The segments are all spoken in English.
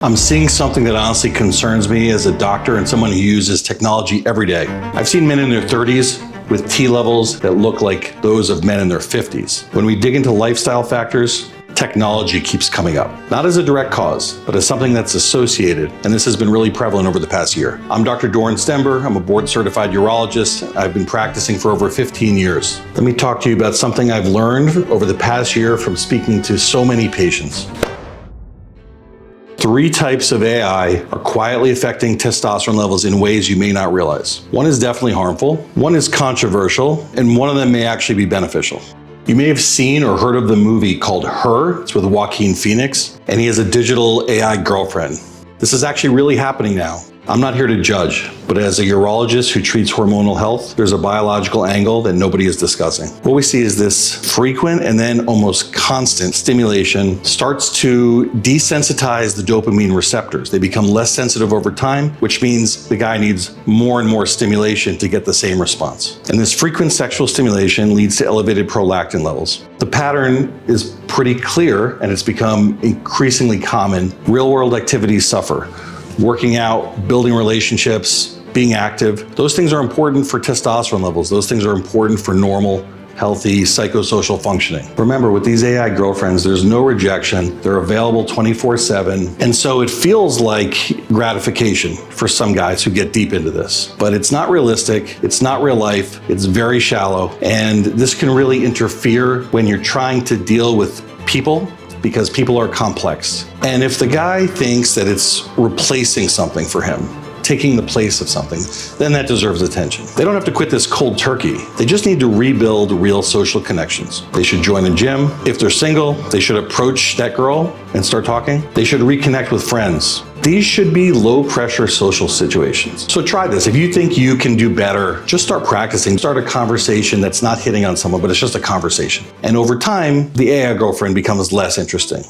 I'm seeing something that honestly concerns me as a doctor and someone who uses technology every day. I've seen men in their 30s with T levels that look like those of men in their 50s. When we dig into lifestyle factors, technology keeps coming up. Not as a direct cause, but as something that's associated, and this has been really prevalent over the past year. I'm Dr. Doran Stember. I'm a board-certified urologist. I've been practicing for over 15 years. Let me talk to you about something I've learned over the past year from speaking to so many patients. 3 types of AI are quietly affecting testosterone levels in ways you may not realize. One is definitely harmful, one is controversial, and one of them may actually be beneficial. You may have seen or heard of the movie called Her. It's with Joaquin Phoenix, and he has a digital AI girlfriend. This is actually really happening now. I'm not here to judge, but as a urologist who treats hormonal health, there's a biological angle that nobody is discussing. What we see is this frequent and then almost constant stimulation starts to desensitize the dopamine receptors. They become less sensitive over time, which means the guy needs more and more stimulation to get the same response. And this frequent sexual stimulation leads to elevated prolactin levels. The pattern is pretty clear, and it's become increasingly common. Real-world activities suffer. Working out, building relationships, being active. Those things are important for testosterone levels. Those things are important for normal, healthy, psychosocial functioning. Remember, with these AI girlfriends, there's no rejection. They're available 24/7. And so it feels like gratification for some guys who get deep into this. But it's not realistic. It's not real life. It's very shallow. And this can really interfere when you're trying to deal with people, because people are complex. And if the guy thinks that it's replacing something for him, taking the place of something, then that deserves attention. They don't have to quit this cold turkey. They just need to rebuild real social connections. They should join a gym. If they're single, they should approach that girl and start talking. They should reconnect with friends. These should be low-pressure social situations. So try this. If you think you can do better, just start practicing. Start a conversation that's not hitting on someone, but it's just a conversation. And over time, the AI girlfriend becomes less interesting.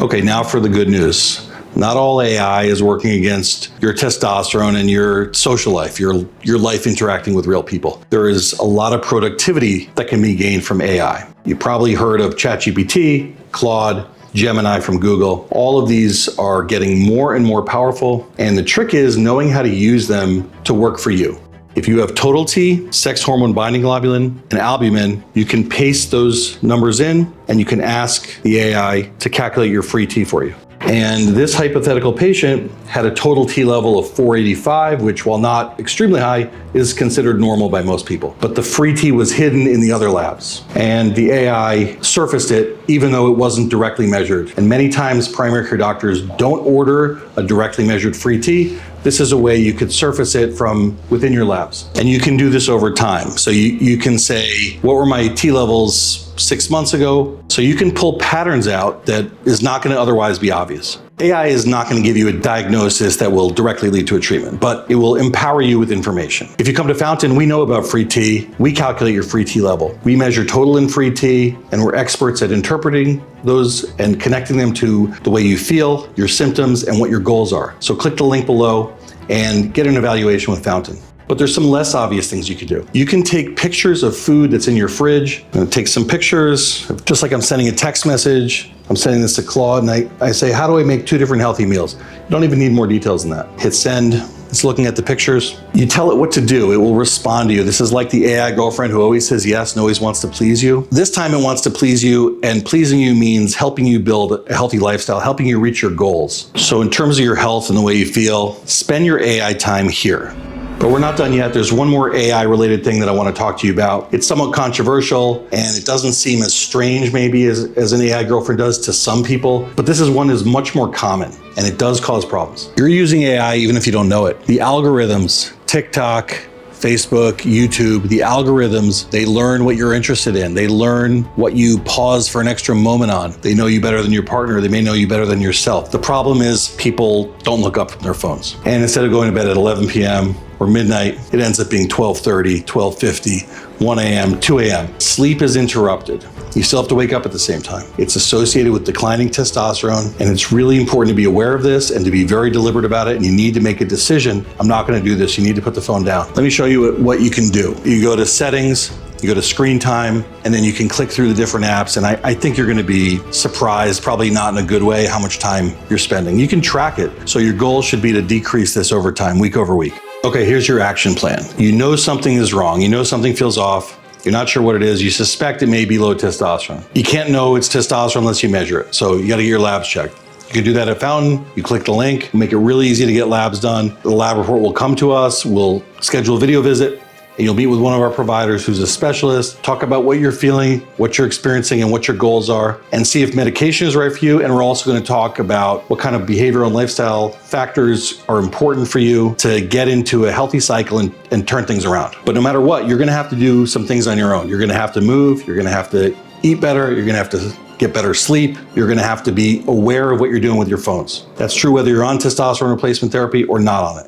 Okay, now for the good news. Not all AI is working against your testosterone and your social life, your life interacting with real people. There is a lot of productivity that can be gained from AI. You probably heard of ChatGPT, Claude, Gemini from Google. All of these are getting more and more powerful, and the trick is knowing how to use them to work for you. If you have total T, sex hormone binding globulin, and albumin, you can paste those numbers in, and you can ask the AI to calculate your free T for you. And this hypothetical patient had a total T level of 485, which, while not extremely high, is considered normal by most people. But the free T was hidden in the other labs. And the AI surfaced it even though it wasn't directly measured. And many times primary care doctors don't order a directly measured free T. This is a way you could surface it from within your labs. And you can do this over time. So you can say, what were my T levels 6 months ago? So you can pull patterns out that is not going to otherwise be obvious. AI is not going to give you a diagnosis that will directly lead to a treatment, but it will empower you with information. If you come to Fountain, we know about free T. We calculate your free T level. We measure total and free T, and we're experts at interpreting those and connecting them to the way you feel, your symptoms, and what your goals are. So click the link below and get an evaluation with Fountain. But there's some less obvious things you could do. You can take pictures of food that's in your fridge. I'm gonna take some pictures, just like I'm sending a text message. I'm sending this to Claude, and I say, how do I make 2 different healthy meals? You don't even need more details than that. Hit send. It's looking at the pictures. You tell it what to do. It will respond to you. This is like the AI girlfriend who always says yes and always wants to please you. This time it wants to please you, and pleasing you means helping you build a healthy lifestyle, helping you reach your goals. So in terms of your health and the way you feel, spend your AI time here. But we're not done yet. There's one more AI-related thing that I want to talk to you about. It's somewhat controversial, and it doesn't seem as strange maybe as an AI girlfriend does to some people, but this is one that's much more common, and it does cause problems. You're using AI even if you don't know it. The algorithms, TikTok, Facebook, YouTube, the algorithms, they learn what you're interested in. They learn what you pause for an extra moment on. They know you better than your partner. They may know you better than yourself. The problem is people don't look up from their phones. And instead of going to bed at 11 p.m. or midnight, it ends up being 12:30, 12:50, 1 a.m., 2 a.m. Sleep is interrupted. You still have to wake up at the same time. It's associated with declining testosterone, and it's really important to be aware of this and to be very deliberate about it, and you need to make a decision. I'm not gonna do this, you need to put the phone down. Let me show you what you can do. You go to settings, You go to screen time, and then you can click through the different apps. And I think you're gonna be surprised, probably not in a good way, how much time you're spending. You can track it. So your goal should be to decrease this over time, week over week. Okay, here's your action plan. You know something is wrong. You know something feels off. You're not sure what it is. You suspect it may be low testosterone. You can't know it's testosterone unless you measure it. So you gotta get your labs checked. You can do that at Fountain. You click the link, make it really easy to get labs done. The lab report will come to us. We'll schedule a video visit, and you'll meet with one of our providers who's a specialist, talk about what you're feeling, what you're experiencing, and what your goals are, and see if medication is right for you. And we're also going to talk about what kind of behavioral and lifestyle factors are important for you to get into a healthy cycle and turn things around. But no matter what, you're going to have to do some things on your own. You're going to have to move. You're going to have to eat better. You're going to have to get better sleep. You're going to have to be aware of what you're doing with your phones. That's true whether you're on testosterone replacement therapy or not on it.